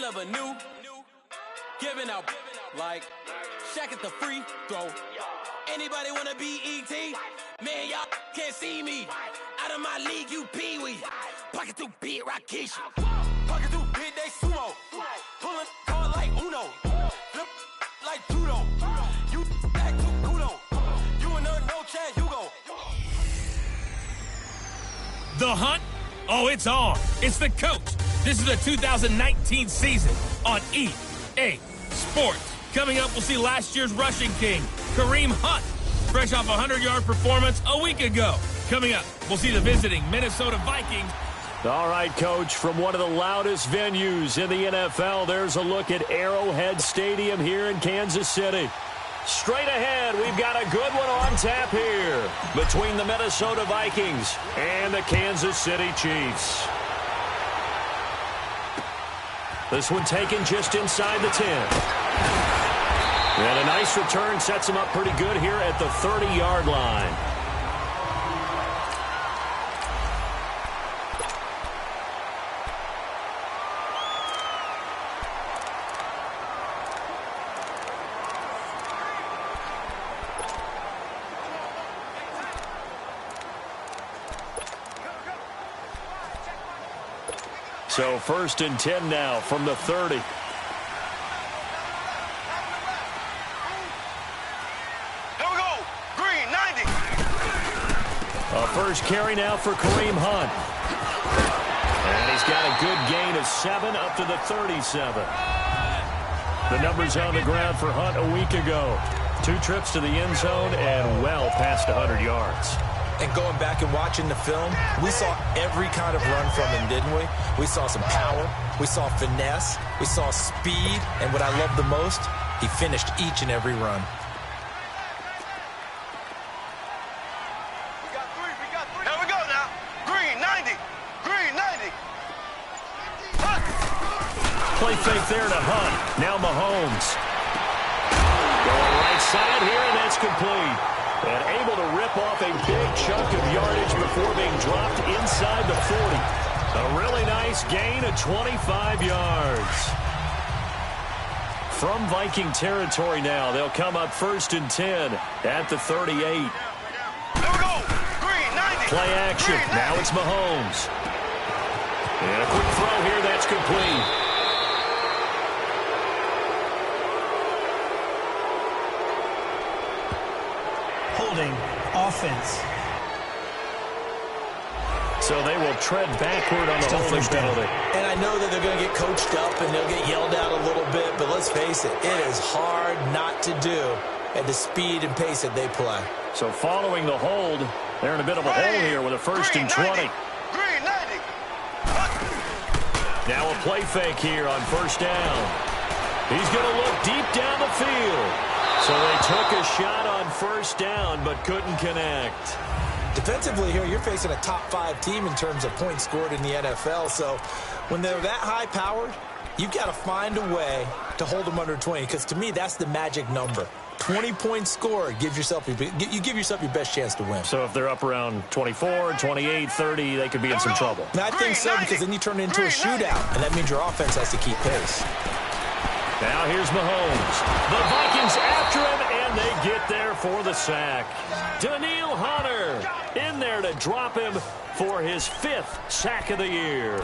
of a new, giving out like Shaq at the free throw. Anybody wanna be ET? Man, y'all can't see me. Out of my league, you pee-wee. Pocket through beat Rakishi. Pocket through big they sumo. Pulling card like Uno. Flip like judo. You back to kudo. You and her no chance, you go. The hunt? Oh, it's on. It's the coach. This is the 2019 season on EA Sports. Coming up, we'll see last year's rushing king, Kareem Hunt, fresh off a 100-yard performance a week ago. Coming up, we'll see the visiting Minnesota Vikings. All right, Coach, from one of the loudest venues in the NFL, there's a look at Arrowhead Stadium here in Kansas City. Straight ahead, we've got a good one on tap here between the Minnesota Vikings and the Kansas City Chiefs. This one taken just inside the 10. And a nice return sets him up pretty good here at the 30-yard line. So 1st and 10 now from the 30. First carry now for Kareem Hunt. And he's got a good gain of 7 up to the 37. The numbers on the ground for Hunt a week ago. 2 trips to the end zone and well past 100 yards. And going back and watching the film, we saw every kind of run from him, didn't we? We saw some power. We saw finesse. We saw speed. And what I love the most, he finished each and every run. Play fake there to Hunt. Now Mahomes. Going right side here, and that's complete. And able to rip off a big chunk of yardage before being dropped inside the 40. A really nice gain of 25 yards. From Viking territory now, they'll come up 1st and 10 at the 38. Here we go. Green, 90. Play action. Now it's Mahomes. And a quick throw here, that's complete. Offense. So they will tread backward on the holding penalty. And I know that they're going to get coached up and they'll get yelled at a little bit, but let's face it, it is hard not to do at the speed and pace that they play. So following the hold, they're in a bit of a hole here with a 1st and 20. Now a play fake here on 1st down. He's going to look deep down the field. So they took a shot on 1st down, but couldn't connect. Defensively here, you're facing a top 5 team in terms of points scored in the NFL. So when they're that high-powered, you've got to find a way to hold them under 20. Because to me, that's the magic number. 20 points scored, you give yourself your best chance to win. So if they're up around 24, 28, 30, they could be in some trouble. And I think so, because then you turn it into a shootout, and that means your offense has to keep pace. Now here's Mahomes. The Vikings after him, and they get there for the sack. Daniil Hunter in there to drop him for his 5th sack of the year.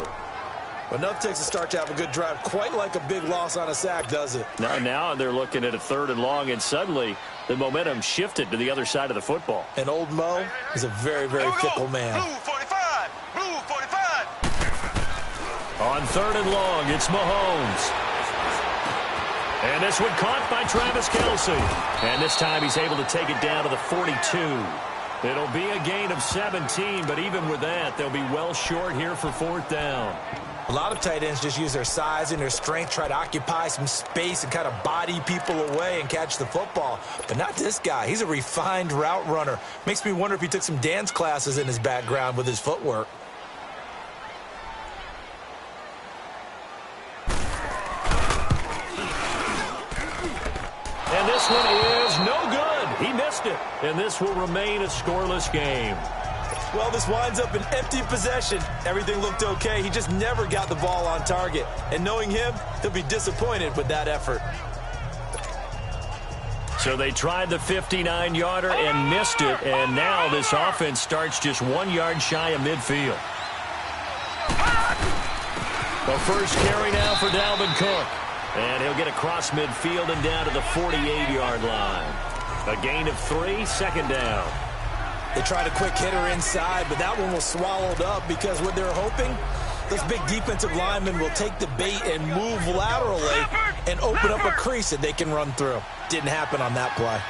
Enough takes a start to have a good drive. Quite like a big loss on a sack, does it? Now they're looking at a 3rd and long, and suddenly the momentum shifted to the other side of the football. And old Mo is a very, very fickle man. Blue 45. Blue 45. On 3rd and long, it's Mahomes. And this one caught by Travis Kelce. And this time he's able to take it down to the 42. It'll be a gain of 17, but even with that, they'll be well short here for 4th down. A lot of tight ends just use their size and their strength, try to occupy some space and kind of body people away and catch the football. But not this guy. He's a refined route runner. Makes me wonder if he took some dance classes in his background with his footwork. And this one is no good. He missed it. And this will remain a scoreless game. Well, this winds up an empty possession. Everything looked okay. He just never got the ball on target. And knowing him, he'll be disappointed with that effort. So they tried the 59-yarder and missed it, and now this offense starts just 1 yard shy of midfield. The first carry now for Dalvin Cook. And he'll get across midfield and down to the 48-yard line. A gain of 3, second down. They tried a quick hitter inside, but that one was swallowed up because what they're hoping, those big defensive linemen will take the bait and move laterally and open up a crease that they can run through. Didn't happen on that play.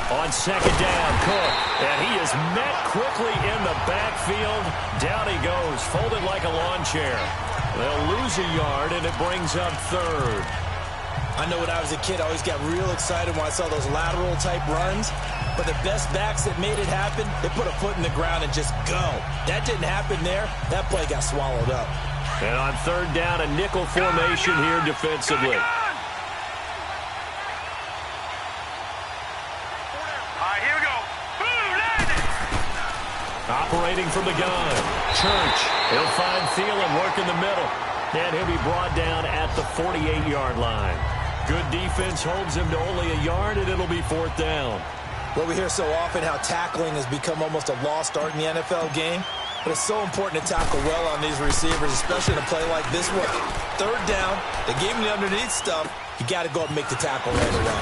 On second down, Cook, and he is met quickly in the backfield. Down he goes, folded like a lawn chair. They'll lose a yard, and it brings up third. I know when I was a kid, I always got real excited when I saw those lateral-type runs. But the best backs that made it happen, they put a foot in the ground and just go. That didn't happen there. That play got swallowed up. And on third down, a nickel formation here defensively. Operating from the gun, Church. He'll find Thielen work in the middle. And he'll be brought down at the 48-yard line. Good defense holds him to only a yard, and it'll be fourth down. Well, we hear so often how tackling has become almost a lost art in the NFL game. But it's so important to tackle well on these receivers, especially in a play like this one. Third down, they gave him the underneath stuff. You got to go up and make the tackle right away.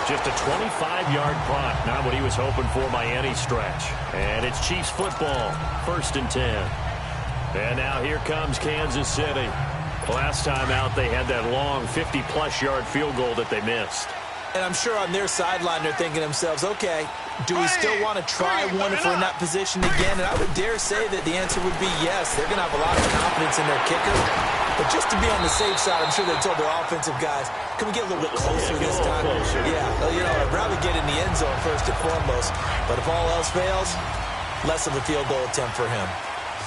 Just a 25-yard punt, not what he was hoping for by any stretch. And it's Chiefs football, 1st and 10. And now here comes Kansas City. Last time out, they had that long 50-plus yard field goal that they missed. And I'm sure on their sideline, they're thinking to themselves, okay, do we still want to try one if we're in that position again? And I would dare say that the answer would be yes. They're going to have a lot of confidence in their kicker. But just to be on the safe side, I'm sure they told their offensive guys, can we get a little bit closer this time? Yeah, well, you know, I'd rather get in the end zone first and foremost. But if all else fails, less of a field goal attempt for him.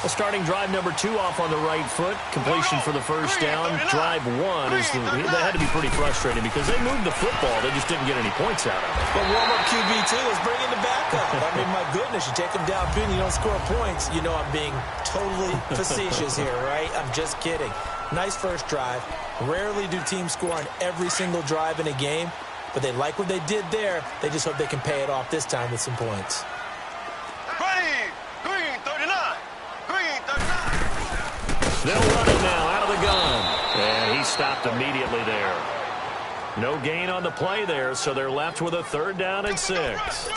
Well, starting drive number 2 off on the right foot. Completion for the first down. Drive 1 is that had to be pretty frustrating because they moved the football. They just didn't get any points out of it. But warm-up QB2, let's bring in the backup. I mean, my goodness, you take them downfield and you don't score points. You know I'm being totally facetious here, right? I'm just kidding. Nice first drive. Rarely do teams score on every single drive in a game, but they like what they did there. They just hope they can pay it off this time with some points. Ready, green 39, green 39. They'll run it now out of the gun. And he stopped immediately there. No gain on the play there, so they're left with a 3rd down and 6.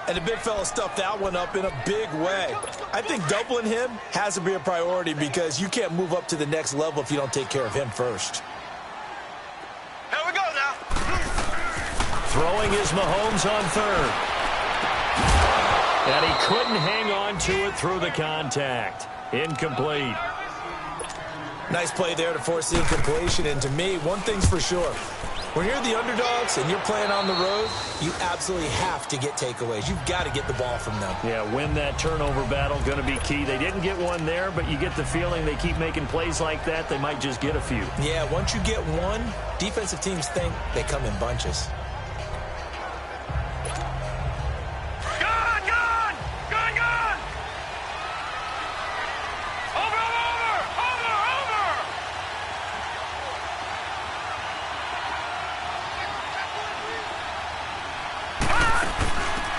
And the big fella stuffed that one up in a big way. I think doubling him has to be a priority because you can't move up to the next level if you don't take care of him first. Here we go now. Throwing is Mahomes on 3rd. And he couldn't hang on to it through the contact. Incomplete. Nice play there to force the incompletion. And to me, one thing's for sure. When you're the underdogs and you're playing on the road, you absolutely have to get takeaways. You've got to get the ball from them. Yeah, win that turnover battle, going to be key. They didn't get one there, but you get the feeling they keep making plays like that, they might just get a few. Yeah, once you get one, defensive teams think they come in bunches.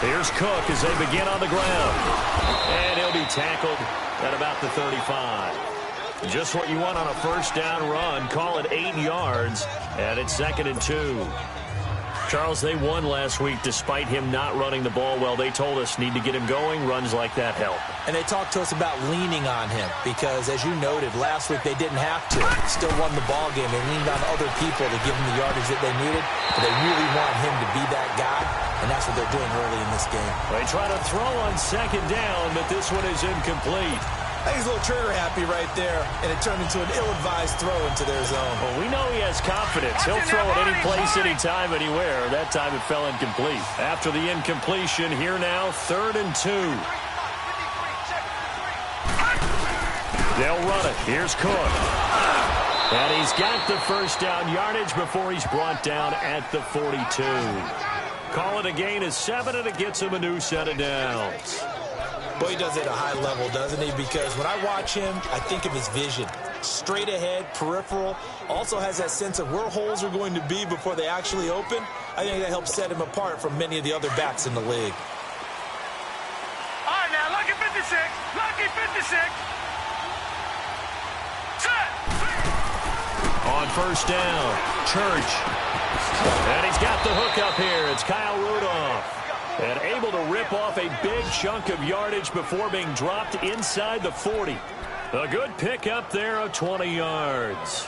Here's Cook as they begin on the ground. And he'll be tackled at about the 35. Just what you want on a first down run. Call it 8 yards. And it's 2nd and 2. Charles, they won last week despite him not running the ball well. They told us need to get him going. Runs like that help. And they talked to us about leaning on him because, as you noted, last week they didn't have to. Still won the ball game. They leaned on other people to give them the yardage that they needed. But they really want him to be that guy, and that's what they're doing early in this game. They try to throw on 2nd down, but this one is incomplete. I think he's a little trigger happy right there, and it turned into an ill-advised throw into their zone. Well, we know he has confidence. He'll throw it any place, anytime, anywhere. That time it fell incomplete. After the incompletion, here now, 3rd and 2. They'll run it. Here's Cook. And he's got the first down yardage before he's brought down at the 42. Call it a gain of 7, and it gets him a new set of downs. Boy, he does it at a high level, doesn't he? Because when I watch him, I think of his vision. Straight ahead, peripheral. Also has that sense of where holes are going to be before they actually open. I think that helps set him apart from many of the other backs in the league. All right, now, lucky 56. Lucky 56. Set. On first down, Church. And he's got the hook up here. It's Kyle Rudolph. And able to rip off a big chunk of yardage before being dropped inside the 40. A good pick up there of 20 yards.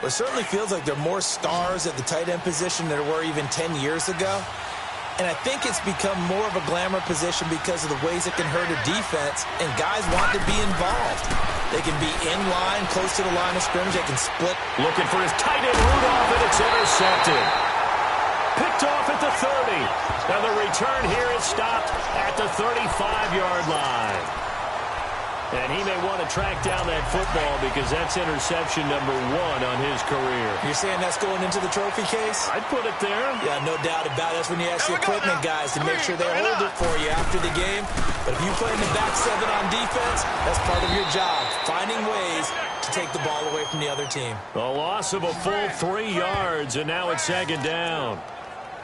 It certainly feels like there are more stars at the tight end position than there were even 10 years ago. And I think it's become more of a glamour position because of the ways it can hurt a defense, and guys want to be involved. They can be in line, close to the line of scrimmage. They can split. Looking for his tight end Rudolph, and it's intercepted. Picked off at the 30. And the return here is stopped at the 35-yard line. And he may want to track down that football because that's interception number 1 on his career. You're saying that's going into the trophy case? I'd put it there. Yeah, no doubt about it. That's when you ask the equipment guys to make sure they hold it for you after the game. But if you play in the back 7 on defense, that's part of your job, finding ways to take the ball away from the other team. A loss of a full 3 yards, and now it's second down.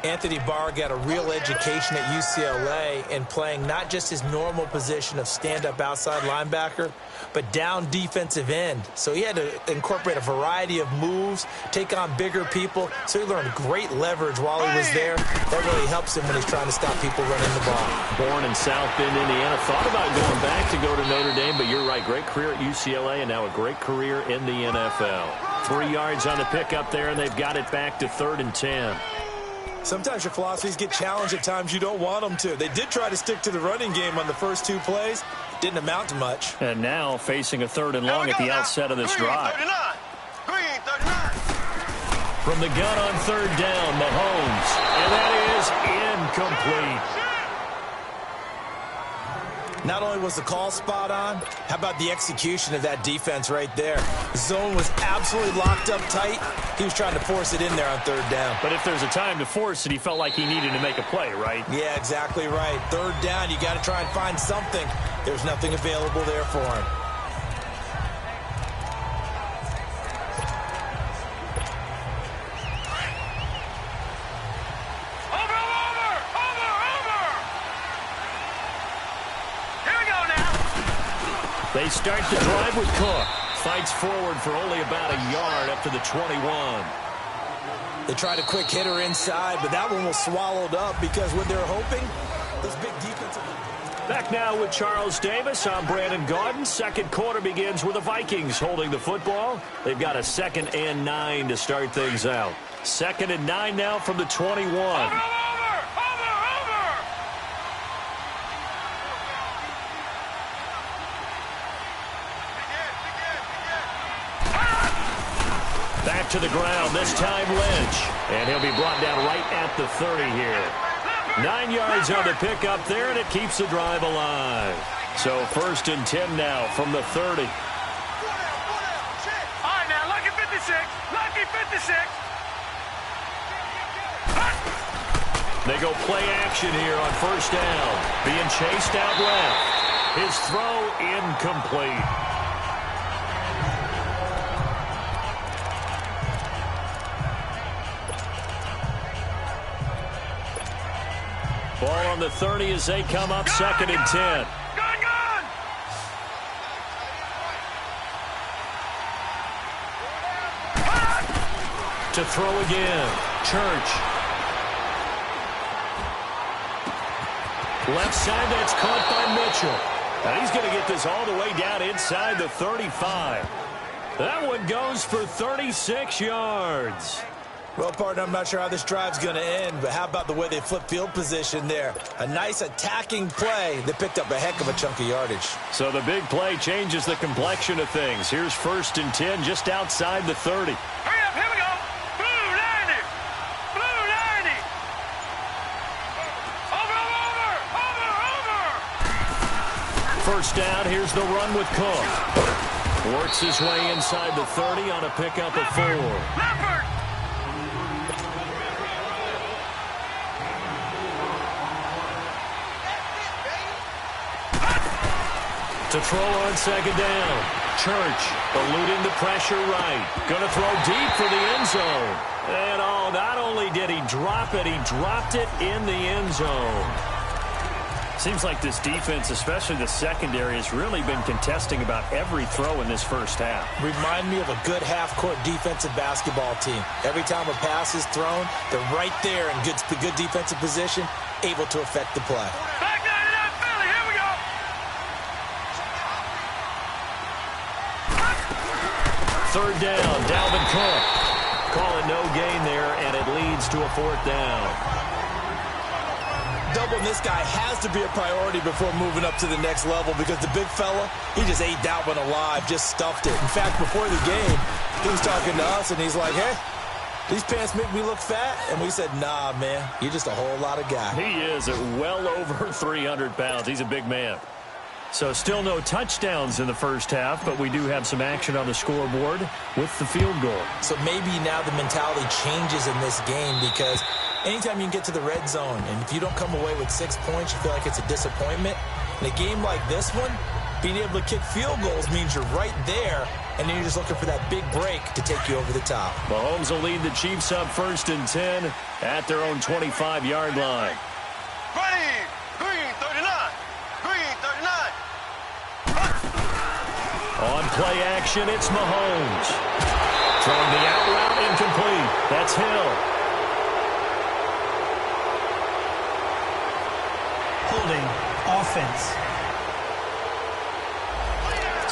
Anthony Barr got a real education at UCLA in playing not just his normal position of stand-up outside linebacker, but down defensive end. So he had to incorporate a variety of moves, take on bigger people. So he learned great leverage while he was there. That really helps him when he's trying to stop people running the ball. Born in South Bend, Indiana. Thought about going back to go to Notre Dame, but you're right. Great career at UCLA and now a great career in the NFL. 3 yards on the pickup there, and they've got it back to 3rd and 10. Sometimes your philosophies get challenged at times you don't want them to. They did try to stick to the running game on the first 2 plays. Didn't amount to much. And now facing a 3rd and long at the outset of this drive. Green 39. From the gun on 3rd down, Mahomes. And that is incomplete. Not only was the call spot on, how about the execution of that defense right there? The zone was absolutely locked up tight. He was trying to force it in there on 3rd down. But if there's a time to force it, he felt like he needed to make a play, right? Yeah, exactly right. 3rd down, you got to try and find something. There's nothing available there for him. They start the drive with Cook. Fights forward for only about a yard up to the 21. They tried a quick hitter inside, but that one was swallowed up because what they're hoping, those big defensive... Back now with Charles Davis. I'm Brandon Gaudin. Second quarter begins with the Vikings holding the football. They've got a 2nd and 9 to start things out. 2nd and 9 now from the 21. Back to the ground, this time Lynch. And he'll be brought down right at the 30 here. 9 yards on the pickup there, and it keeps the drive alive. So 1st and 10 now from the 30. All right, now, lucky 56. Lucky 56. They go play action here on 1st down. Being chased out left. His throw incomplete. Ball on the 30 as they come up 2nd and 10. Gun! To throw again. Church. Left side, that's caught by Mitchell. And he's going to get this all the way down inside the 35. That one goes for 36 yards. Well, partner, I'm not sure how this drive's going to end, but how about the way they flip field position there? A nice attacking play that picked up a heck of a chunk of yardage. So the big play changes the complexion of things. Here's 1st and 10 just outside the 30. Hurry up, here we go. Blue 90. Blue 90. Over. first down. Here's the run with Cook. Works his way inside the 30 on a pickup of 4. To throw on second down. Church eluding the pressure right. Going to throw deep for the end zone. And not only did he drop it, he dropped it in the end zone. Seems like this defense, especially the secondary, has really been contesting about every throw in this first half. Remind me of a good half-court defensive basketball team. Every time a pass is thrown, they're right there in good defensive position, able to affect the play. Back down to that Philly. Here we go. Third down, Dalvin Cook. Calling no gain there, and it leads to a 4th down. Doubling this guy has to be a priority before moving up to the next level because the big fella, he just ate that one alive, just stuffed it. In fact, before the game, he was talking to us, and he's like, hey, these pants make me look fat. And we said, nah, man, you're just a whole lot of guy. He is at well over 300 pounds. He's a big man. So still no touchdowns in the first half, but we do have some action on the scoreboard with the field goal. So maybe now the mentality changes in this game because anytime you can get to the red zone, and if you don't come away with 6 points, you feel like it's a disappointment. In a game like this one, being able to kick field goals means you're right there, and then you're just looking for that big break to take you over the top. Mahomes will lead the Chiefs up 1st and 10 at their own 25-yard line. Ready. Green 39. Green 39. On play action, it's Mahomes. Throwing the out route incomplete. That's Hill. Holding offense.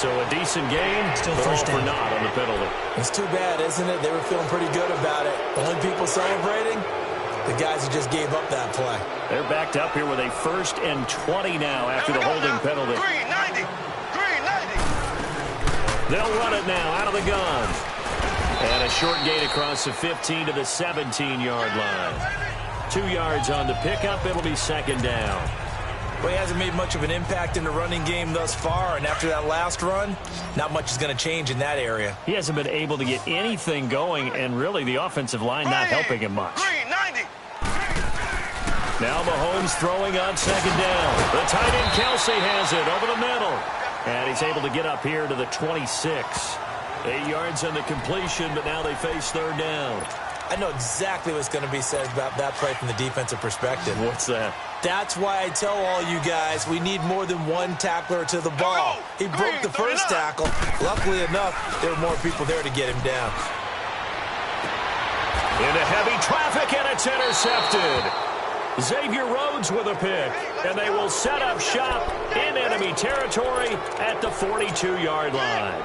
So a decent game, still but first all for down. naught on the penalty. It's too bad, isn't it? They were feeling pretty good about it. The only people celebrating, the guys who just gave up that play. They're backed up here with a 1st and 20 now after the holding penalty. Green 90. Green 90. They'll run it now out of the gun. And a short gain across the 15 to the 17-yard line. 2 yards on the pickup. It'll be 2nd down. Well, he hasn't made much of an impact in the running game thus far, and after that last run, not much is going to change in that area. He hasn't been able to get anything going, and really the offensive line not helping him much. Green 90. Now Mahomes throwing on 2nd down. The tight end Kelsey has it over the middle. And he's able to get up here to the 26. 8 yards on the completion, but now they face 3rd down. I know exactly what's going to be said about that play from the defensive perspective. What's that? That's why I tell all you guys we need more than one tackler to the ball. He broke the first tackle. Luckily enough, there were more people there to get him down. Into heavy traffic, and it's intercepted. Xavier Rhodes with a pick, and they will set up shop in enemy territory at the 42-yard line.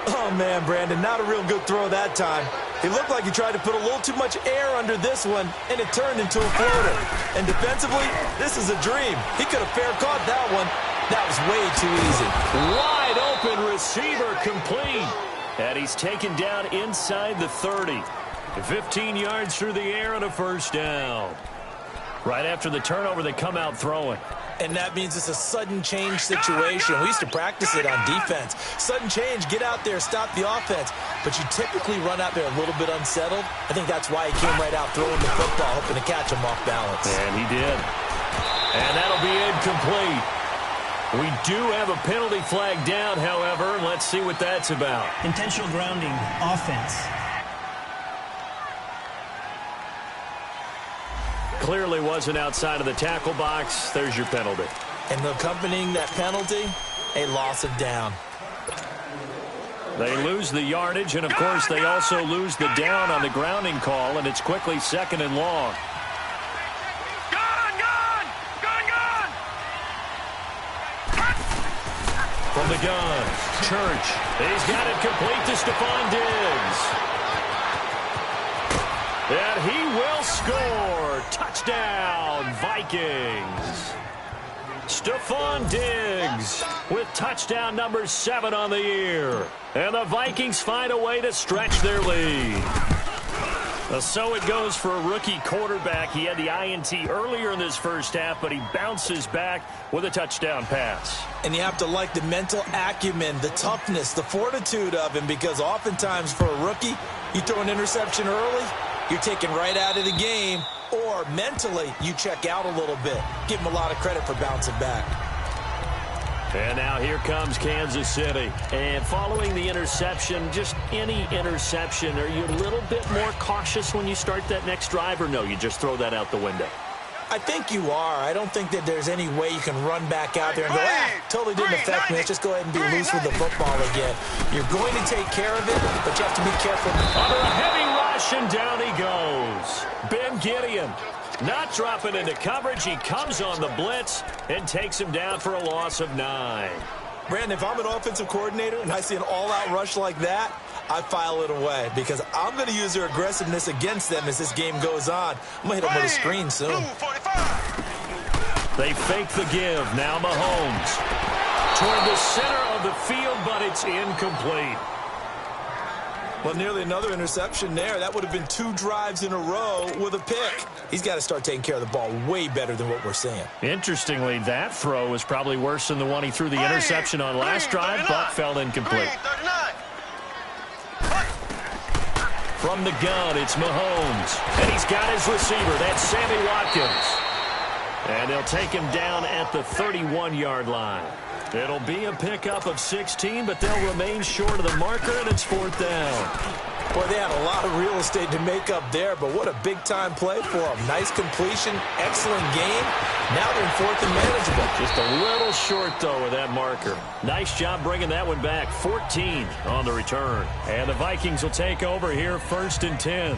Oh, man, Brandon, not a real good throw that time. It looked like he tried to put a little too much air under this one, and it turned into a floater. And defensively, this is a dream. He could have fair caught that one. That was way too easy. Wide open receiver complete. And he's taken down inside the 30. 15 yards through the air and a 1st down. Right after the turnover, they come out throwing. And that means it's a sudden change situation. We used to practice it on defense. Sudden change, get out there, stop the offense. But you typically run out there a little bit unsettled. I think that's why he came right out throwing the football, hoping to catch him off balance. And he did. And that'll be incomplete. We do have a penalty flag down, however. Let's see what that's about. Intentional grounding, offense. Clearly wasn't outside of the tackle box. There's your penalty. And accompanying that penalty, a loss of down. They lose the yardage, and of course they also lose the down on the grounding call, and it's quickly 2nd and long. Gone, gone, gone, gone. From the gun, Church. He's got it complete to Stephon Diggs. And he will score. Touchdown, Vikings. Stephon Diggs with touchdown number 7 on the year. And the Vikings find a way to stretch their lead. So it goes for a rookie quarterback. He had the INT earlier in this first half, but he bounces back with a touchdown pass. And you have to like the mental acumen, the toughness, the fortitude of him, because oftentimes for a rookie, you throw an interception early, you're taken right out of the game, or mentally you check out a little bit. Give him a lot of credit for bouncing back. And now here comes Kansas City. And following the interception, just any interception, are you a little bit more cautious when you start that next drive, or no, you just throw that out the window? I think you are. I don't think that there's any way you can run back out there and go, totally didn't affect me. Let's just go ahead and be loose with the football again. You're going to take care of it, but you have to be careful. Under a heavy rush, and down he goes. Ben Gideon. Not dropping into coverage. He comes on the blitz and takes him down for a loss of 9. Brandon, if I'm an offensive coordinator and I see an all-out rush like that, I file it away because I'm going to use their aggressiveness against them as this game goes on. I'm going to hit them with a screen soon. They fake the give. Now Mahomes. Toward the center of the field, but it's incomplete. Well, nearly another interception there. That would have been 2 drives in a row with a pick. He's got to start taking care of the ball way better than what we're seeing. Interestingly, that throw was probably worse than the one he threw the interception on last drive, but fell incomplete. From the gun, it's Mahomes. And he's got his receiver. That's Sammy Watkins. And they'll take him down at the 31-yard line. It'll be a pickup of 16, but they'll remain short of the marker, and it's 4th down. Boy, they had a lot of real estate to make up there, but what a big-time play for them. Nice completion, excellent game. Now they're in 4th and manageable. Just a little short, though, with that marker. Nice job bringing that one back. 14 on the return. And the Vikings will take over here, 1st and 10.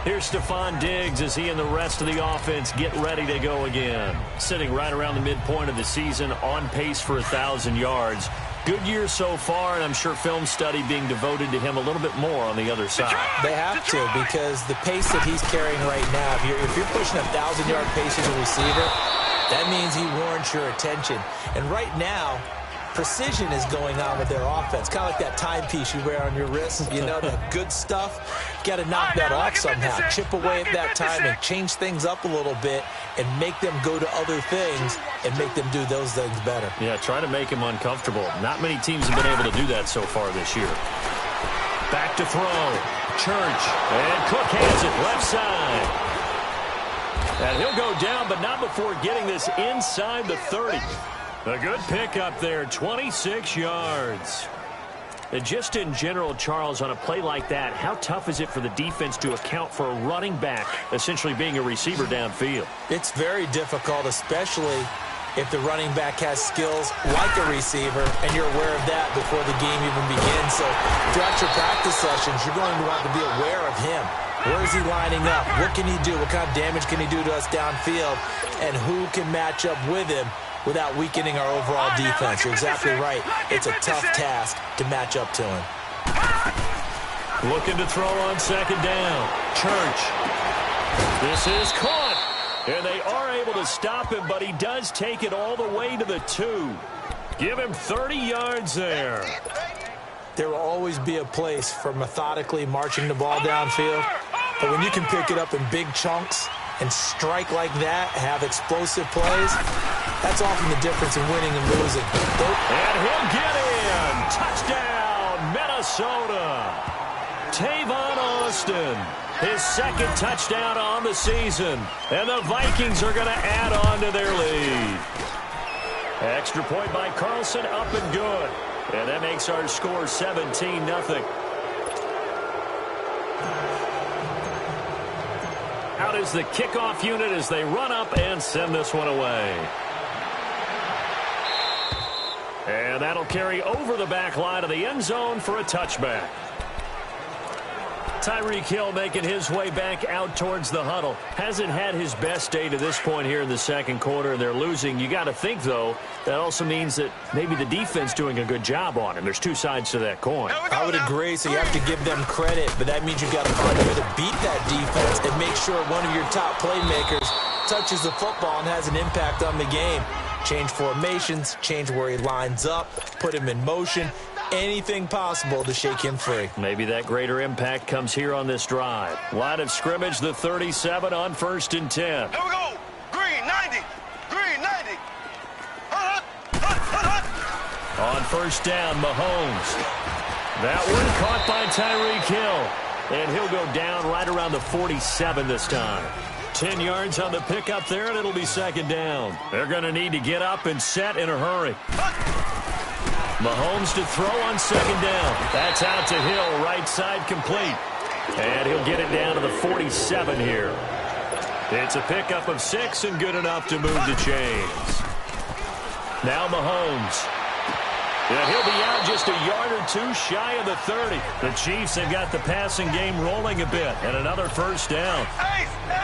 Here's Stephon Diggs as he and the rest of the offense get ready to go again. Sitting right around the midpoint of the season, on pace for 1,000 yards. Good year so far, and I'm sure film study being devoted to him a little bit more on the other side. They have to, because the pace that he's carrying right now, if you're pushing a 1,000-yard pace as a receiver, that means he warrants your attention. And right now, precision is going on with their offense. Kind of like that timepiece you wear on your wrist. You know, the good stuff. You got to knock that off somehow. Chip away at that time and change things up a little bit and make them go to other things and make them do those things better. Yeah, try to make him uncomfortable. Not many teams have been able to do that so far this year. Back to throw. Church. And Cook has it left side. And he'll go down, but not before getting this inside the 30. A good pickup there, 26 yards. And just in general, Charles, on a play like that, how tough is it for the defense to account for a running back essentially being a receiver downfield? It's very difficult, especially if the running back has skills like a receiver, and you're aware of that before the game even begins. So throughout your practice sessions, you're going to want to be aware of him. Where is he lining up? What can he do? What kind of damage can he do to us downfield? And who can match up with him without weakening our overall defense? You're exactly right. It's a tough task to match up to him. Looking to throw on 2nd down. Church. This is caught. And they are able to stop him, but he does take it all the way to the 2. Give him 30 yards there. There will always be a place for methodically marching the ball downfield. But when you can pick it up in big chunks and strike like that, have explosive plays, that's often the difference in winning and losing. And he'll get in. Touchdown, Minnesota. Tavon Austin, his 2nd touchdown on the season. And the Vikings are going to add on to their lead. Extra point by Carlson, up and good. And that makes our score 17-0. Out is the kickoff unit as they run up and send this one away. And that'll carry over the back line of the end zone for a touchback. Tyreek Hill making his way back out towards the huddle. Hasn't had his best day to this point here in the 2nd quarter, and they're losing. You got to think, though, that also means that maybe the defense doing a good job on him. There's 2 sides to that coin. I would agree, so you have to give them credit, but that means you've got to find a way to beat that defense and make sure one of your top playmakers touches the football and has an impact on the game. Change formations, change where he lines up, put him in motion. anything possible to shake him free. Maybe that greater impact comes here on this drive. Line of scrimmage, the 37 on 1st and 10. Here we go. Green 90. Green 90. On 1st down, Mahomes. That one caught by Tyreek Hill. And he'll go down right around the 47 this time. 10 yards on the pickup there, and it'll be 2nd down. They're going to need to get up and set in a hurry. Mahomes to throw on 2nd down. That's out to Hill, right side complete. And he'll get it down to the 47 here. It's a pickup of 6 and good enough to move the chains. Now Mahomes. Yeah, he'll be out just a yard or two shy of the 30. The Chiefs have got the passing game rolling a bit, and another 1st down.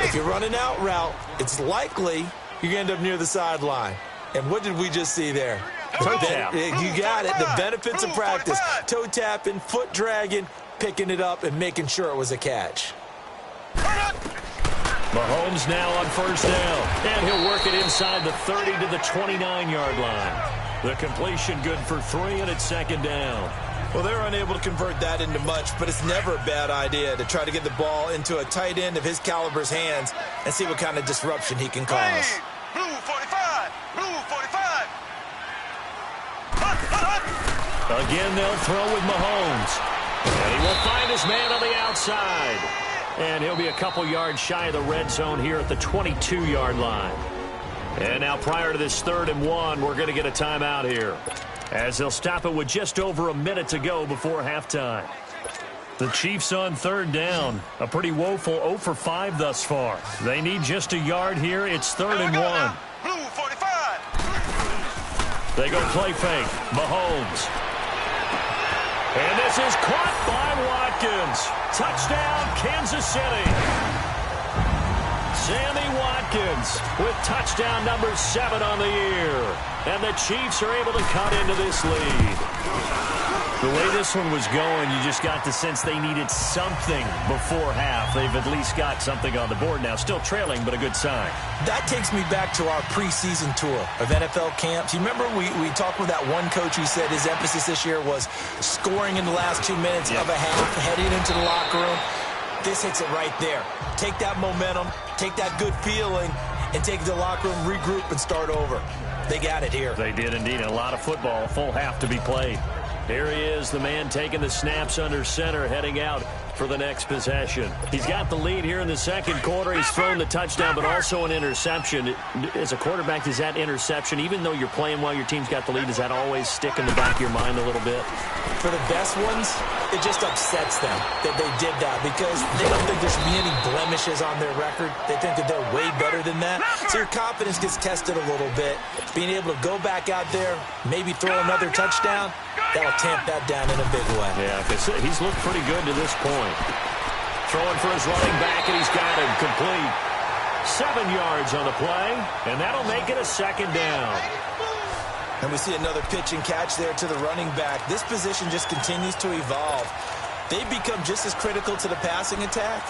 If you're running out route, it's likely you're going to end up near the sideline. And what did we just see there? Toe tap. You got it. The benefits of practice. Toe tapping, foot dragging, picking it up, and making sure it was a catch. Mahomes now on 1st down. And he'll work it inside the 30 to the 29-yard line. The completion good for 3, and it's 2nd down. Well, they're unable to convert that into much, but it's never a bad idea to try to get the ball into a tight end of his caliber's hands and see what kind of disruption he can cause. Blue 45. Blue 45. Again, they'll throw with Mahomes. And he will find his man on the outside. And he'll be a couple yards shy of the red zone here at the 22-yard line. And now prior to this 3rd and 1, we're going to get a timeout here, as they'll stop it with just over a minute to go before halftime. The Chiefs on 3rd down. A pretty woeful 0 for 5 thus far. They need just a yard here. It's 3rd and 1. Blue 45. They go play fake. Mahomes. And this is caught by Watkins. Touchdown, Kansas City. Sammy Watkins with touchdown number 7 on the year. And the Chiefs are able to cut into this lead. The way this one was going, you just got the sense they needed something before half. They've at least got something on the board now. Still trailing, but a good sign. That takes me back to our preseason tour of NFL camps. You remember we talked with that one coach who said his emphasis this year was scoring in the last 2 minutes of a half, heading into the locker room. This hits it right there. Take that momentum, take that good feeling, and take it to the locker room, regroup, and start over. They got it here. They did indeed. A lot of football, full half to be played. Here he is, the man taking the snaps under center, heading out for the next possession. He's got the lead here in the 2nd quarter. He's thrown the touchdown, but also an interception. As a quarterback, does that interception, even though you're playing while your team's got the lead, does that always stick in the back of your mind a little bit? For the best ones, it just upsets them that they did that because they don't think there should be any blemishes on their record. They think that they're way better than that. So your confidence gets tested a little bit. Being able to go back out there, maybe throw another touchdown, that'll tamp that down in a big way. Yeah, he's looked pretty good to this point. Throwing for his running back, and he's got him complete. 7 yards on the play, and that'll make it a 2nd down. And we see another pitch and catch there to the running back. This position just continues to evolve. They've become just as critical to the passing attack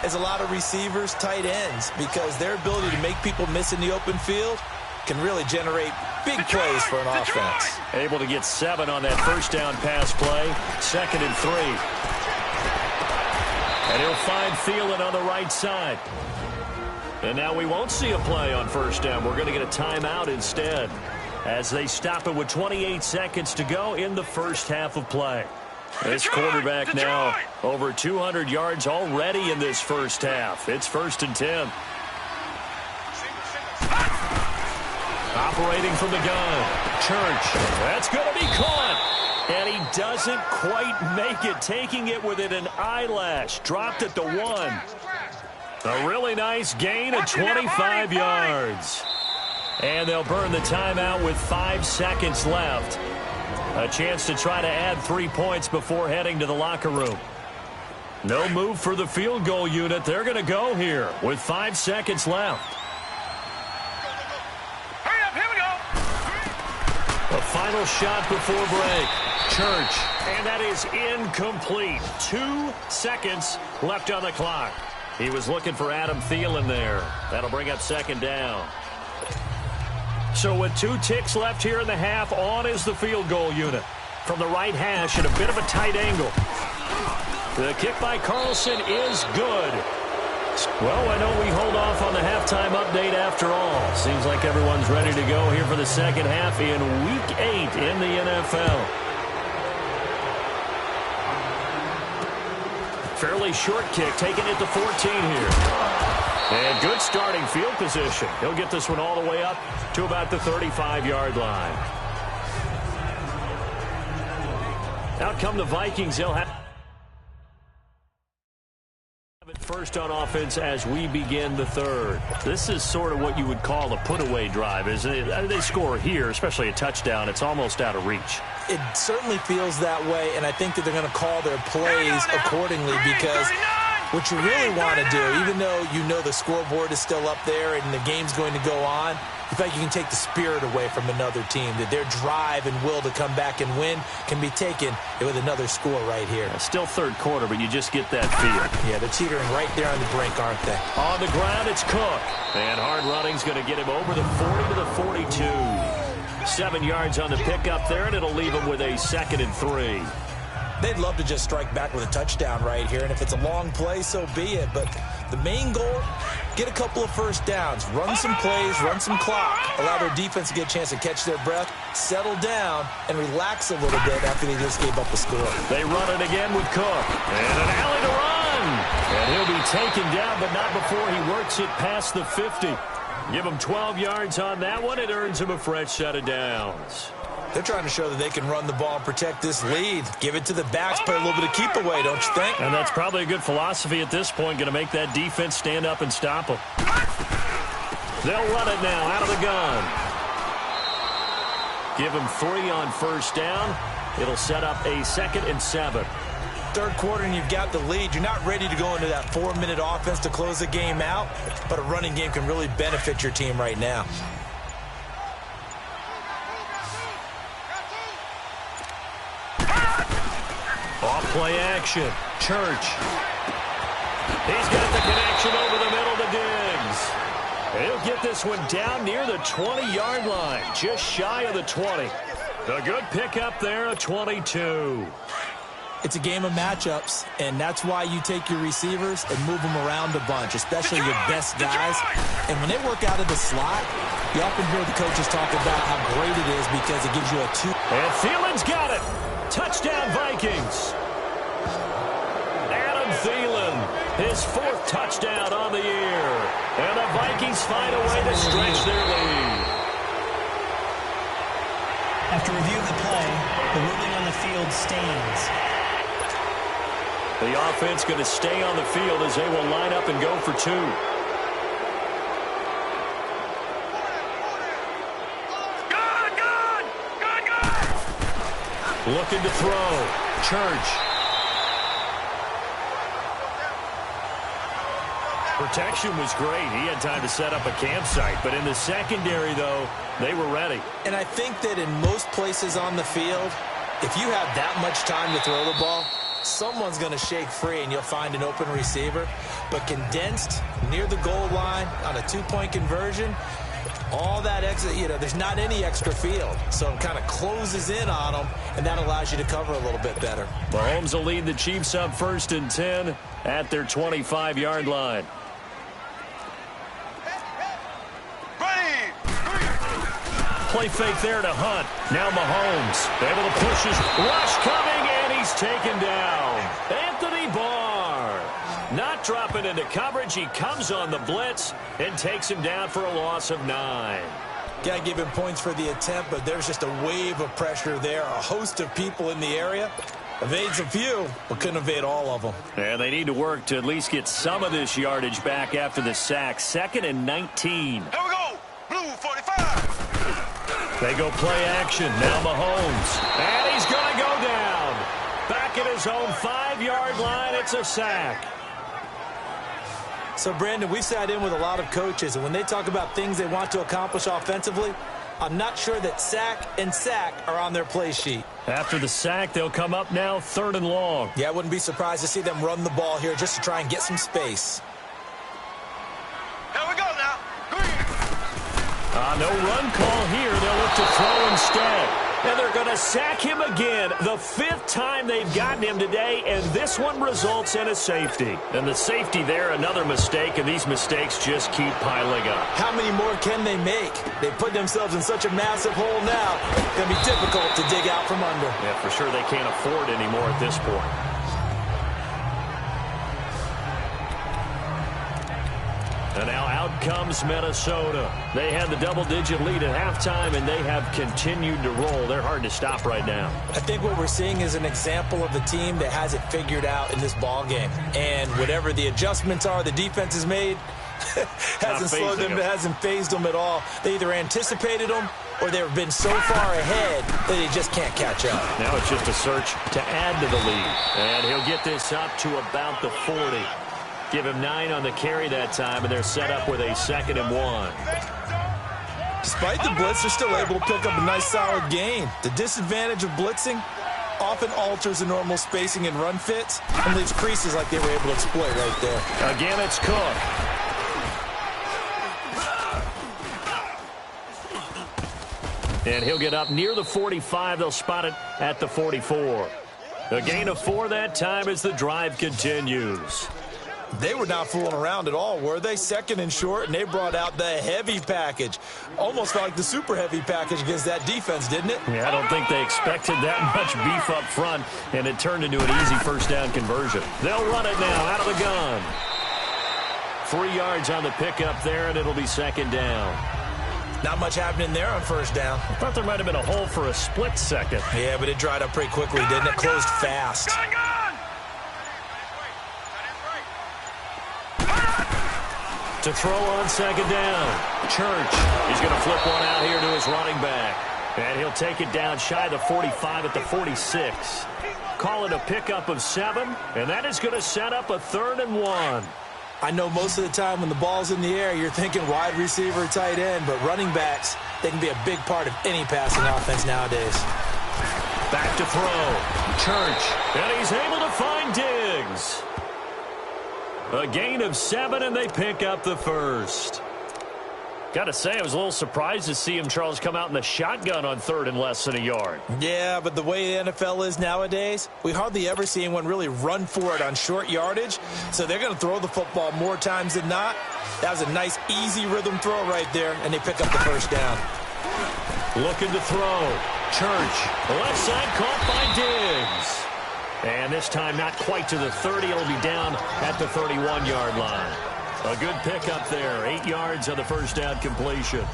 as a lot of receivers, tight ends, because their ability to make people miss in the open field can really generate big plays for an offense. Able to get 7 on that 1st down pass play. 2nd and 3. And he'll find Thielen on the right side. And now we won't see a play on 1st down. We're going to get a timeout instead, as they stop it with 28 seconds to go in the 1st half of play. This quarterback now over 200 yards already in this 1st half. It's 1st and 10. Operating from the gun. Church. That's going to be caught. And he doesn't quite make it, taking it within an eyelash. Dropped at the 1. A really nice gain of 25 yards. And they'll burn the timeout with 5 seconds left. A chance to try to add 3 points before heading to the locker room. No move for the field goal unit. They're going to go here with 5 seconds left. Hurry up, here we go. The final shot before break. Church. And that is incomplete. 2 seconds left on the clock. He was looking for Adam Thielen there. That'll bring up 2nd down. So with 2 ticks left here in the half, on is the field goal unit. from the right hash at a bit of a tight angle. The kick by Carlson is good. Well, why don't we hold off on the halftime update after all? Seems like everyone's ready to go here for the second half in Week 8 in the NFL. Fairly short kick, taking it to 14 here. And good starting field position. He'll get this one all the way up to about the 35-yard line. Out come the Vikings. They'll have it first on offense as we begin the third. This is sort of what you would call a put-away drive. They score here, especially a touchdown, it's almost out of reach. It certainly feels that way, and I think that they're going to call their plays accordingly because what you really want to do, even though you know the scoreboard is still up there and the game's going to go on, you feel like you can take the spirit away from another team, that their drive and will to come back and win can be taken with another score right here. Still third quarter, but you just get that feel. Yeah, they're teetering right there on the brink, aren't they? On the ground, it's Cook. And hard running's going to get him over the 40 to the 42. 7 yards on the pickup there, and it'll leave him with a 2nd and 3. They'd love to just strike back with a touchdown right here, and if it's a long play, so be it. But the main goal, get a couple of first downs, run some plays, run some clock, allow their defense to get a chance to catch their breath, settle down, and relax a little bit after they just gave up a score. They run it again with Cook. And an alley to run. And he'll be taken down, but not before he works it past the 50. Give him 12 yards on that one. It earns him a fresh set of downs. They're trying to show that they can run the ball and protect this lead. Give it to the backs, play a little bit of keep away, don't you think? And that's probably a good philosophy at this point, going to make that defense stand up and stop them. They'll run it now out of the gun. Give him 3 on first down. It'll set up a 2nd and 7. Third quarter and you've got the lead. You're not ready to go into that 4-minute offense to close the game out, but a running game can really benefit your team right now. Off play action. Church. He's got the connection over the middle to Diggs. He'll get this one down near the 20-yard line, just shy of the 20. A good pickup there, a 22. It's a game of matchups, and that's why you take your receivers and move them around a bunch, especially your best guys. And when they work out of the slot, you often hear the coaches talk about how great it is because it gives you a 2. And Thielen's got it. Touchdown, Vikings. Adam Thielen, his 4th touchdown on the year. And the Vikings find a way to stretch their lead. After review of the play, the ruling on the field stands. The offense going to stay on the field as they will line up and go for 2. Looking to throw. Church. Protection was great. He had time to set up a campsite. But in the secondary, though, they were ready. And I think that in most places on the field, if you have that much time to throw the ball, someone's going to shake free and you'll find an open receiver. But condensed near the goal line on a 2-point conversion, all that extra, there's not any extra field. So it kind of closes in on them, and that allows you to cover a little bit better. Mahomes will lead the Chiefs up 1st and 10 at their 25-yard line. Play fake there to Hunt. Now Mahomes able to push his rush coming, and he's taken down. Anthony Barr not dropping into coverage. He comes on the blitz and takes him down for a loss of 9. Got to give him points for the attempt, but there's just a wave of pressure there. A host of people in the area. Evades a few, but couldn't evade all of them. And they need to work to at least get some of this yardage back after the sack. 2nd and 19. Here we go. Blue 45. They go play action. Now Mahomes. And he's going to go down. Back at his own 5-yard line. It's a sack. So, Brandon, we've sat in with a lot of coaches, and when they talk about things they want to accomplish offensively, I'm not sure that sack and sack are on their play sheet. After the sack, they'll come up now 3rd and long. Yeah, I wouldn't be surprised to see them run the ball here just to try and get some space. Here we go now. No run call here. They'll look to throw instead. And they're going to sack him again. The 5th time they've gotten him today, and this one results in a safety. And the safety there, another mistake, and these mistakes just keep piling up. How many more can they make? They put themselves in such a massive hole now. It's going to be difficult to dig out from under. Yeah, for sure they can't afford anymore at this point. And now out comes Minnesota. They had the double-digit lead at halftime, and they have continued to roll. They're hard to stop right now. I think what we're seeing is an example of a team that has it figured out in this ball game. And whatever the adjustments are the defense has made, hasn't slowed them, it hasn't phased them at all. They either anticipated them or they've been so far ahead that they just can't catch up. Now it's just a search to add to the lead. And he'll get this up to about the 40. Give him 9 on the carry that time, and they're set up with a 2nd and 1. Despite the blitz, they're still able to pick up a nice solid gain. The disadvantage of blitzing often alters the normal spacing and run fits and leaves creases like they were able to exploit right there. Again, it's Cook. And he'll get up near the 45. They'll spot it at the 44. A gain of 4 that time as the drive continues. They were not fooling around at all, were they? 2nd and short, and they brought out the heavy package. Almost felt like the super heavy package against that defense, didn't it? Yeah, I don't think they expected that much beef up front, and it turned into an easy 1st down conversion. They'll run it now out of the gun. 3 yards on the pickup there, and it'll be 2nd down. Not much happening there on 1st down. I thought there might have been a hole for a split second. Yeah, but it dried up pretty quickly, didn't it? Closed fast. To throw on 2nd down. Church. He's going to flip one out here to his running back. And he'll take it down shy of the 45 at the 46. Call it a pickup of 7, and that is going to set up a 3rd and 1. I know most of the time when the ball's in the air, you're thinking wide receiver, tight end, but running backs, they can be a big part of any passing offense nowadays. Back to throw. Church. And he's able to find Diggs. A gain of 7, and they pick up the 1st. Got to say, I was a little surprised to see him, Charles, come out in the shotgun on 3rd and less than a yard. Yeah, but the way the NFL is nowadays, we hardly ever see anyone really run for it on short yardage. So they're going to throw the football more times than not. That was a nice, easy rhythm throw right there, and they pick up the 1st down. Looking to throw. Church. Left side caught by Diggs. And this time not quite to the 30. It'll be down at the 31-yard line. A good pickup there. 8 yards on the 1st down completion.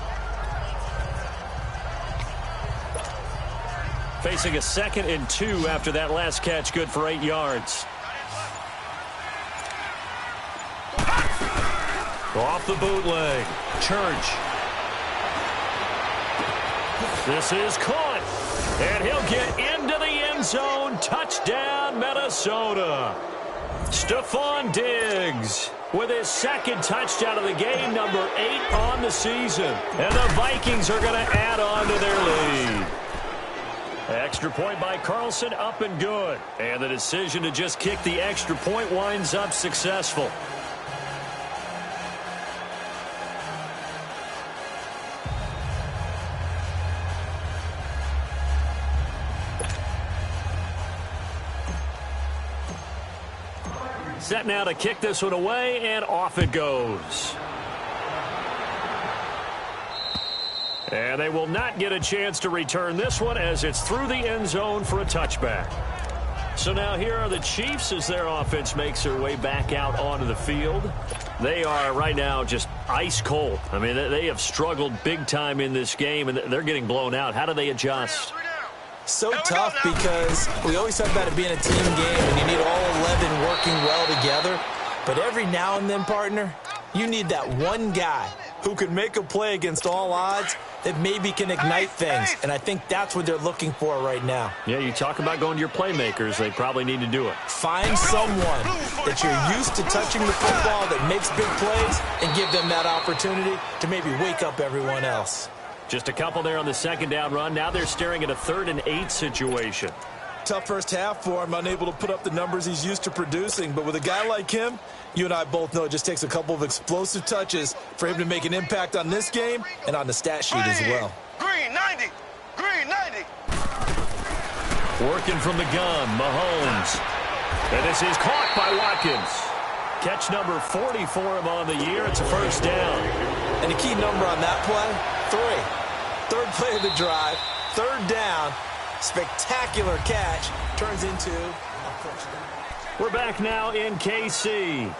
Facing a 2nd and 2 after that last catch. Good for 8 yards. Off the bootleg. Church. This is caught. And he'll get into the end zone. Touchdown, Minnesota. Stephon Diggs with his 2nd touchdown of the game, number 8 on the season. And the Vikings are going to add on to their lead. Extra point by Carlson, up and good. And the decision to just kick the extra point winds up successful. Set now to kick this one away, and off it goes. And they will not get a chance to return this one as it's through the end zone for a touchback. So now here are the Chiefs as their offense makes their way back out onto the field. They are right now just ice cold. I mean, they have struggled big time in this game, and they're getting blown out. How do they adjust? So tough because we always talk about it being a team game and you need all 11 working well together. But every now and then, partner, you need that one guy who can make a play against all odds that maybe can ignite things. And I think that's what they're looking for right now. Yeah, you talk about going to your playmakers. They probably need to do it. Find someone that you're used to touching the football that makes big plays and give them that opportunity to maybe wake up everyone else. Just a couple there on the 2nd down run. Now they're staring at a 3rd and 8 situation. Tough first half for him, unable to put up the numbers he's used to producing. But with a guy like him, you and I both know it just takes a couple of explosive touches for him to make an impact on this game and on the stat sheet as well. Green 90. Green 90. Working from the gun, Mahomes. And this is caught by Watkins. Catch number 40 for him on the year. It's a first down. And the key number on that play, 3. Third play of the drive, third down, spectacular catch, turns into a first down. We're back now in KC.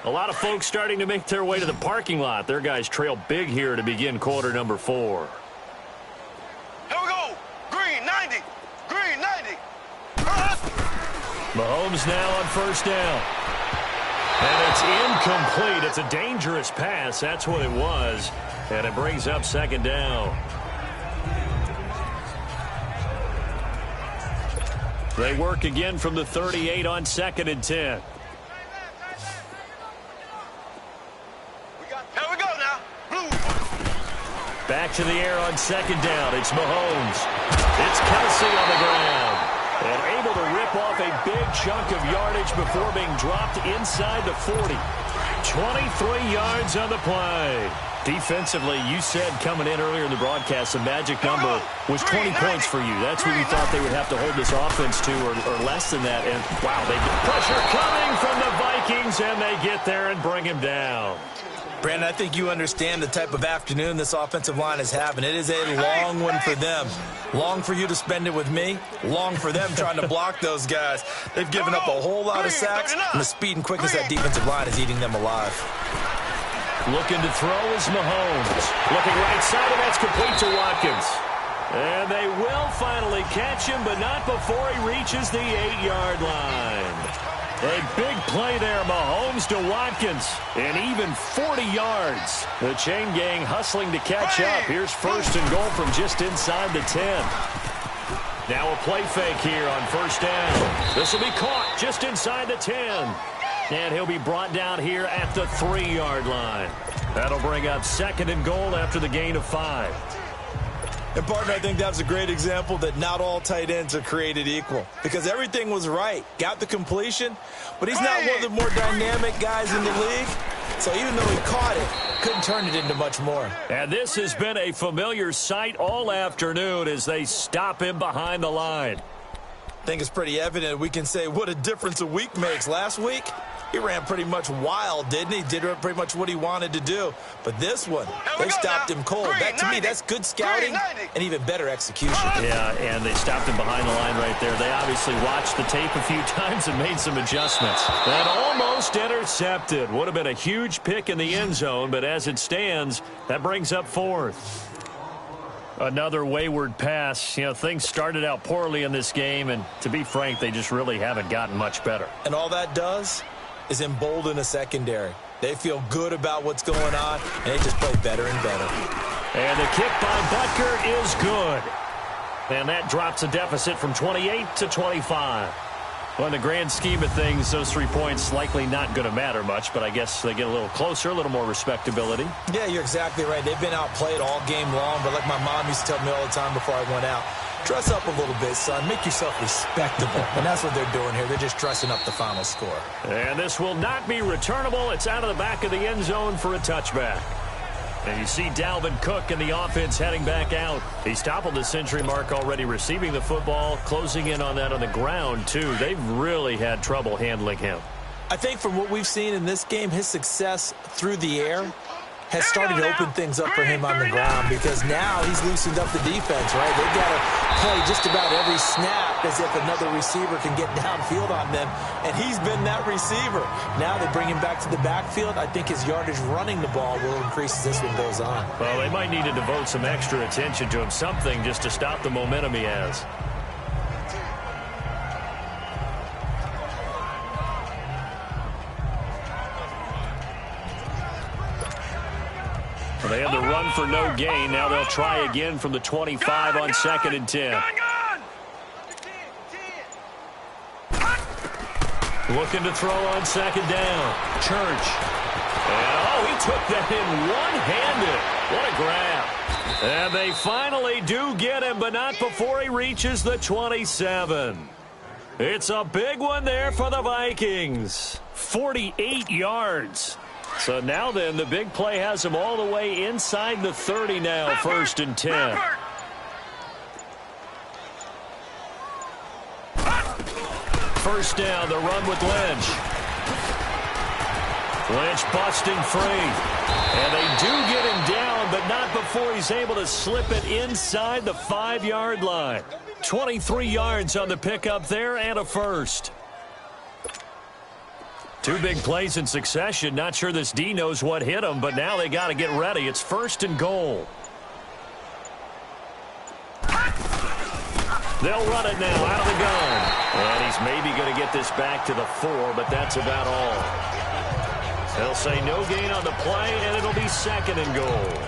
A lot of folks starting to make their way to the parking lot. Their guys trail big here to begin quarter number 4. Here we go. Green 90. Green 90. Mahomes now on first down. And it's incomplete. It's a dangerous pass. That's what it was. And it brings up second down. They work again from the 38 on 2nd and 10. Here we go now. Blue. Back to the air on second down. It's Mahomes. It's Kelsey on the ground. And able to rip off a big chunk of yardage before being dropped inside the 40. 23 yards on the play. Defensively, you said coming in earlier in the broadcast, the magic number was 20 points for you. That's what you thought they would have to hold this offense to, or less than that. And, wow, they get pressure coming from the Vikings, and they get there and bring him down. Brandon, I think you understand the type of afternoon this offensive line is having. It is a long one for them. Long for you to spend it with me. Long for them trying to block those guys. They've given up a whole lot of sacks, and the speed and quickness of that defensive line is eating them alive. Looking to throw is Mahomes. Looking right side, and that's complete to Watkins. And they will finally catch him, but not before he reaches the 8-yard line. A big play there, Mahomes to Watkins, and even 40 yards. The chain gang hustling to catch up. Here's first and goal from just inside the 10. Now a play fake here on first down. This will be caught just inside the 10. And he'll be brought down here at the 3-yard line. That'll bring up second and goal after the gain of 5. And, partner, I think that was a great example that not all tight ends are created equal. Because everything was right. Got the completion, but he's not one of the more dynamic guys in the league. So even though he caught it, couldn't turn it into much more. And this has been a familiar sight all afternoon as they stop him behind the line. I think it's pretty evident we can say what a difference a week makes. Last week, he ran pretty much wild, didn't he? Did pretty much what he wanted to do. But this one, they stopped him cold. That, to me, that's good scouting and even better execution. Yeah, and they stopped him behind the line right there. They obviously watched the tape a few times and made some adjustments. And almost intercepted. Would have been a huge pick in the end zone, but as it stands, that brings up 4th. Another wayward pass. You know, things started out poorly in this game, and to be frank, they just really haven't gotten much better. And all that does is embolden a secondary. They feel good about what's going on, and they just play better and better. And the kick by Butker is good. And that drops a deficit from 28 to 25. Well, in the grand scheme of things, those 3 points likely not going to matter much, but I guess they get a little closer, a little more respectability. Yeah, you're exactly right. They've been outplayed all game long, but like my mom used to tell me all the time before I went out, dress up a little bit, son. Make yourself respectable. And that's what they're doing here. They're just dressing up the final score. And this will not be returnable. It's out of the back of the end zone for a touchback. And you see Dalvin Cook and the offense heading back out. He's toppled the century mark already, receiving the football, closing in on that on the ground, too. They've really had trouble handling him. I think from what we've seen in this game, his success through the air has started to open things up for him on the ground, because now he's loosened up the defense, right? They've got to play just about every snap as if another receiver can get downfield on them, and he's been that receiver. Now they bring him back to the backfield. I think his yardage running the ball will increase as this one goes on. Well, they might need to devote some extra attention to him, something just to stop the momentum he has. Well, they had the run for no gain. Now they'll try again from the 25 on 2nd and 10. Looking to throw on 2nd down. Church. And, he took that in one-handed. What a grab. And they finally do get him, but not before he reaches the 27. It's a big one there for the Vikings. 48 yards. So now then, the big play has him all the way inside the 30 now, 1st and 10. first down. The run with Lynch. Lynch busting free. And they do get him down, but not before he's able to slip it inside the 5-yard line. 23 yards on the pickup there and a first. Two big plays in succession. Not sure this D knows what hit him, but now they got to get ready. It's first and goal. They'll run it now out of the gun. And he's maybe going to get this back to the 4, but that's about all. They'll say no gain on the play, and it'll be second and goal.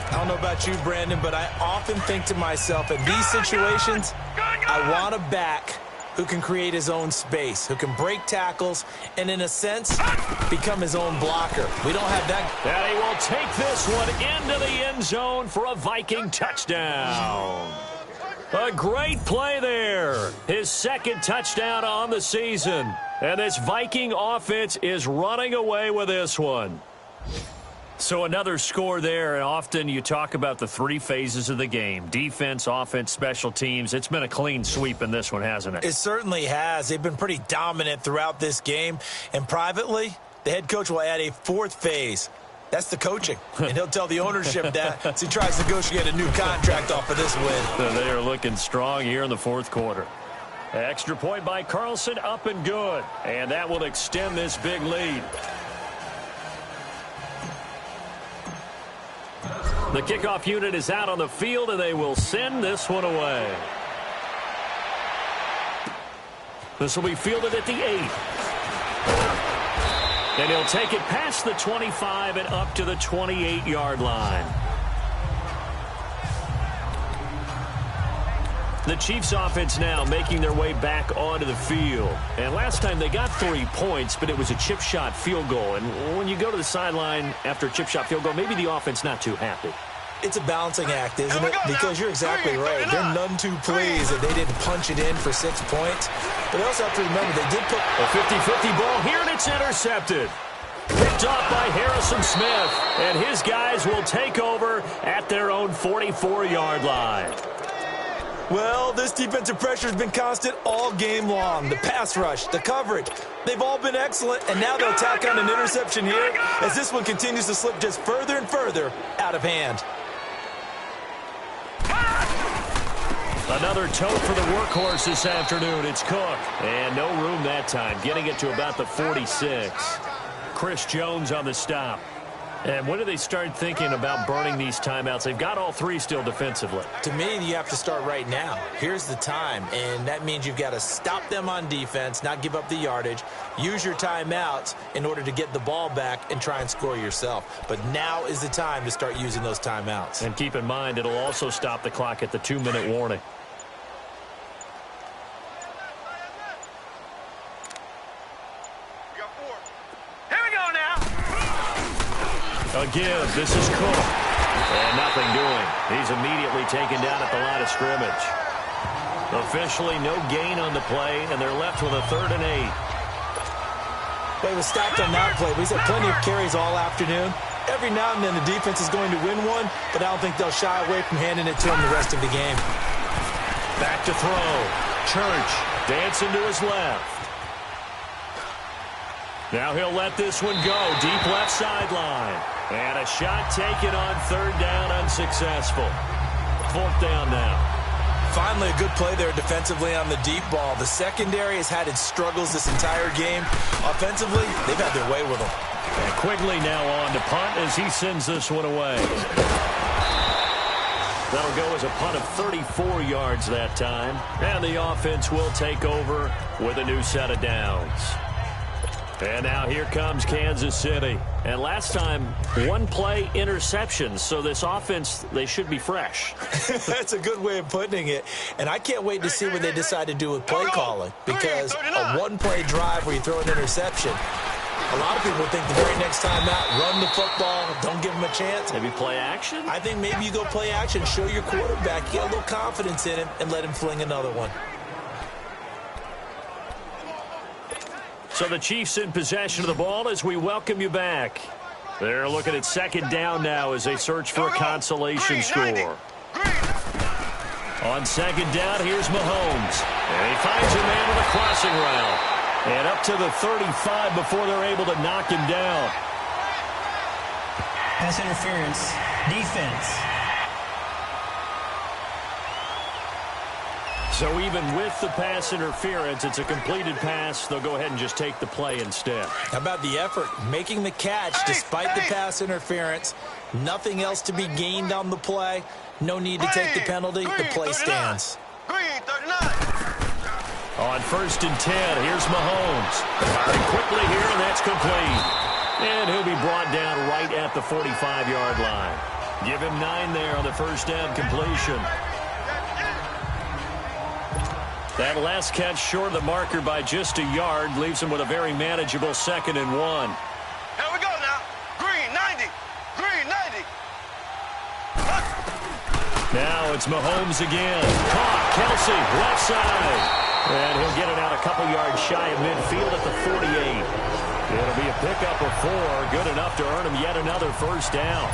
I don't know about you, Brandon, but I often think to myself, in these situations, I want a back who can create his own space, who can break tackles, and in a sense, become his own blocker. We don't have that. And he will take this one into the end zone for a Viking touchdown. A great play there. His second touchdown on the season. And this Viking offense is running away with this one. So another score there, and often you talk about the 3 phases of the game. Defense, offense, special teams. It's been a clean sweep in this one, hasn't it? It certainly has. They've been pretty dominant throughout this game. And privately, the head coach will add a 4th phase. That's the coaching. And he'll tell the ownership that as he tries to negotiate a new contract off of this win. They are looking strong here in the 4th quarter. Extra point by Carlson, up and good. And that will extend this big lead. The kickoff unit is out on the field, and they will send this one away. This will be fielded at the 8. And he'll take it past the 25 and up to the 28-yard line. The Chiefs offense now making their way back onto the field. And last time they got 3 points, but it was a chip shot field goal. And when you go to the sideline after a chip shot field goal, maybe the offense not too happy. It's a balancing act, isn't it? Because you're exactly right. They're none too pleased that they didn't punch it in for 6 points. But they also have to remember they did put a 50-50 ball here, and it's intercepted. Picked off by Harrison Smith. And his guys will take over at their own 44-yard line. Well, this defensive pressure has been constant all game long. The pass rush, the coverage, they've all been excellent, and now they'll tack on an interception here as this one continues to slip just further and further out of hand. Another tote for the workhorse this afternoon. It's Cook. And no room that time, getting it to about the 46. Chris Jones on the stop. And when do they start thinking about burning these timeouts? They've got all 3 still defensively. To me, you have to start right now. Here's the time, and that means you've got to stop them on defense, not give up the yardage, use your timeouts in order to get the ball back and try and score yourself. But now is the time to start using those timeouts. And keep in mind, it'll also stop the clock at the 2-minute warning. Again, this is Cook. And nothing doing. He's immediately taken down at the line of scrimmage. Officially no gain on the play, and they're left with a 3rd and 8. Well, he was stopped on that play, but he's had plenty of carries all afternoon. Every now and then the defense is going to win one, but I don't think they'll shy away from handing it to him the rest of the game. Back to throw. Church dancing to his left. Now he'll let this one go. Deep left sideline. And a shot taken on 3rd down, unsuccessful. 4th down now. Finally, a good play there defensively on the deep ball. The secondary has had its struggles this entire game. Offensively, they've had their way with them. And Quigley now on to punt as he sends this one away. That'll go as a punt of 34 yards that time. And the offense will take over with a new set of downs. And now here comes Kansas City. And last time, 1 play interception. So this offense, they should be fresh. That's a good way of putting it. And I can't wait to see what they decide to do with play calling. Because a 1-play drive where you throw an interception, a lot of people think the very next time out, run the football, don't give them a chance. Maybe play action? I think maybe you go play action, show your quarterback, get a little confidence in him, and let him fling another one. So the Chiefs in possession of the ball as we welcome you back. They're looking at 2nd down now as they search for a consolation score. On second down, here's Mahomes. And he finds a man on the crossing route. And up to the 35 before they're able to knock him down. Pass interference. Defense. So even with the pass interference, it's a completed pass. They'll go ahead and just take the play instead. How about the effort? Making the catch despite the pass interference. Nothing else to be gained on the play. No need to take the penalty. The play stands. Green, 39. On 1st and 10, here's Mahomes. Firing quickly here, and that's complete. And he'll be brought down right at the 45-yard line. Give him 9 there on the first down completion. That last catch short of the marker by just a yard leaves him with a very manageable 2nd and 1. Here we go now. Green, 90. Green, 90. Now it's Mahomes again. Caught. Kelsey, left side. And he'll get it out a couple yards shy of midfield at the 48. It'll be a pickup of 4. Good enough to earn him yet another first down.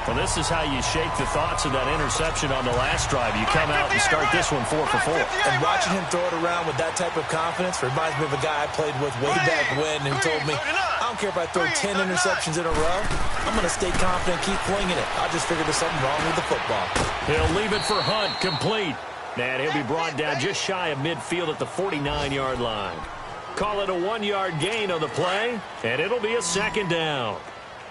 Well, this is how you shake the thoughts of that interception on the last drive. You come out and start this one 4 for 4. And watching him throw it around with that type of confidence reminds me of a guy I played with way back when who told me, I don't care if I throw 10 interceptions in a row. I'm going to stay confident, keep flinging it. I just figured there's something wrong with the football. He'll leave it for Hunt, complete. And he'll be brought down just shy of midfield at the 49-yard line. Call it a 1-yard gain on the play, and it'll be a 2nd down.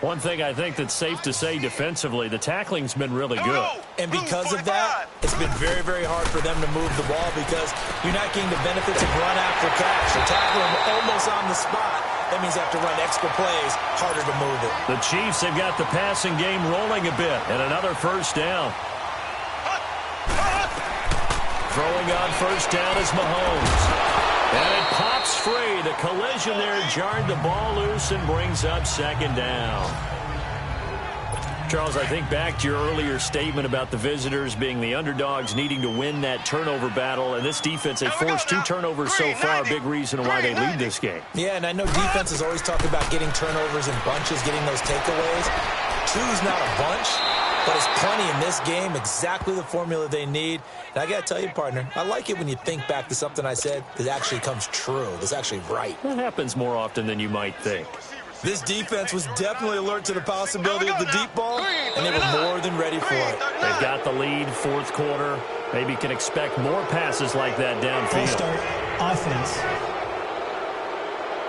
One thing I think that's safe to say defensively, the tackling's been really good. And because of that, it's been very, very hard for them to move the ball because you're not getting the benefits of run after catch. They're tackling them almost on the spot. That means they have to run extra plays, harder to move it. The Chiefs have got the passing game rolling a bit, and another first down. Throwing on first down is Mahomes. And it pops free. The collision there jarred the ball loose and brings up 2nd down. Charles, I think back to your earlier statement about the visitors being the underdogs needing to win that turnover battle. And this defense, they've forced 2 turnovers so far. Big reason why they lead this game. Yeah, and I know defenses always talk about getting turnovers in bunches, getting those takeaways. 2's not a bunch, but it's plenty in this game, exactly the formula they need. And I got to tell you, partner, I like it when you think back to something I said that actually comes true, that's actually right. That happens more often than you might think. This defense was definitely alert to the possibility of the deep ball, and they were more than ready for it. They've got the lead, 4th quarter. Maybe can expect more passes like that downfield. Full start offense.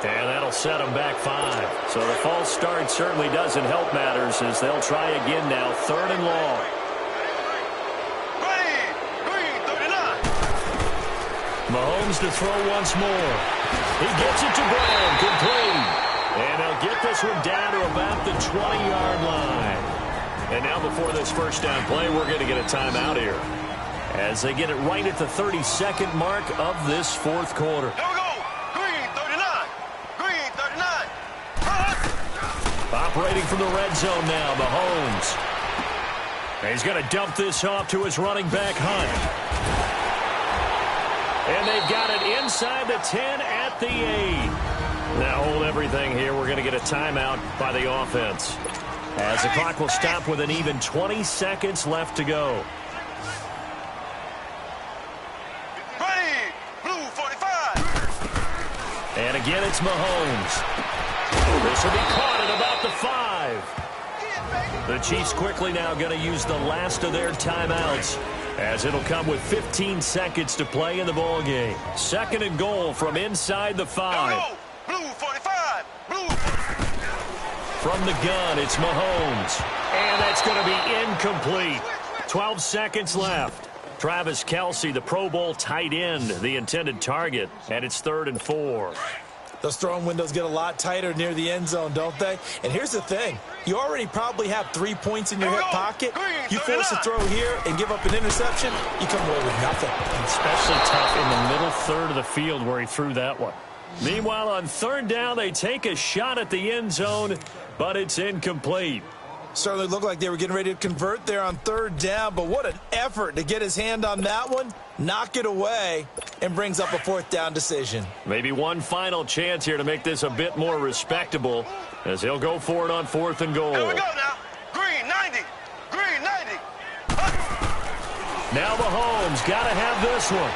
And that'll set them back 5. So the false start certainly doesn't help matters as they'll try again now, 3rd and long. Green, 39. Mahomes to throw once more. He gets it to Brown, complete. And they'll get this one down to about the 20-yard line. And now before this first down play, we're going to get a timeout here as they get it right at the 32nd mark of this 4th quarter. Here we go. Green, 39. Green, 39. Operating from the red zone now, Mahomes. And he's going to dump this off to his running back, Hunt. And they've got it inside the 10 at the 8. Now hold everything here. We're going to get a timeout by the offense as the clock will stop with an even 20 seconds left to go. Ready, blue 45. And again, it's Mahomes. This will be caught at about the 5. The Chiefs quickly now going to use the last of their timeouts as it'll come with 15 seconds to play in the ball game. 2nd and goal from inside the 5. Blue 45. Blue. From the gun, it's Mahomes. And that's going to be incomplete. 12 seconds left. Travis Kelsey, the Pro Bowl tight end, the intended target. And it's 3rd and 4. Those throwing windows get a lot tighter near the end zone, don't they? And here's the thing. You already probably have 3 points in your hip pocket. You force a throw here and give up an interception, you come away with nothing. Especially tough in the middle third of the field where he threw that one. Meanwhile, on 3rd down, they take a shot at the end zone, but it's incomplete. Certainly looked like they were getting ready to convert there on 3rd down, but what an effort to get his hand on that one, knock it away, and brings up a 4th down decision. Maybe one final chance here to make this a bit more respectable as he'll go for it on 4th and goal. Here we go now. Green, 90. Green, 90. Now Mahomes got to have this one.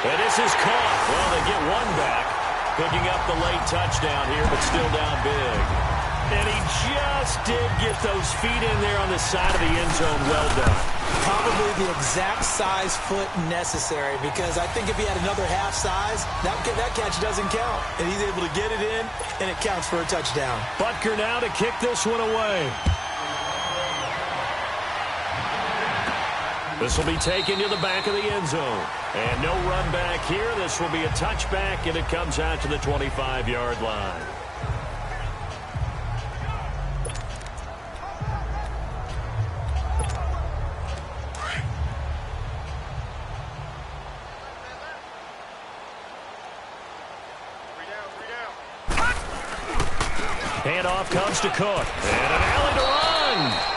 And this is caught. Well, they get one back, picking up the late touchdown here, but still down big. And he just did get those feet in there on the side of the end zone. Well done. Probably the exact size foot necessary, because I think if he had another half size, that catch doesn't count. And he's able to get it in, and it counts for a touchdown. Butker now to kick this one away. This will be taken to the back of the end zone. And no run back here. This will be a touchback, and it comes out to the 25-yard line. Handoff comes to Cook. And an alley to run.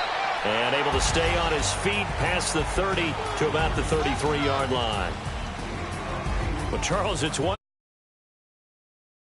And able to stay on his feet past the 30 to about the 33-yard line. Well, Charles, it's one.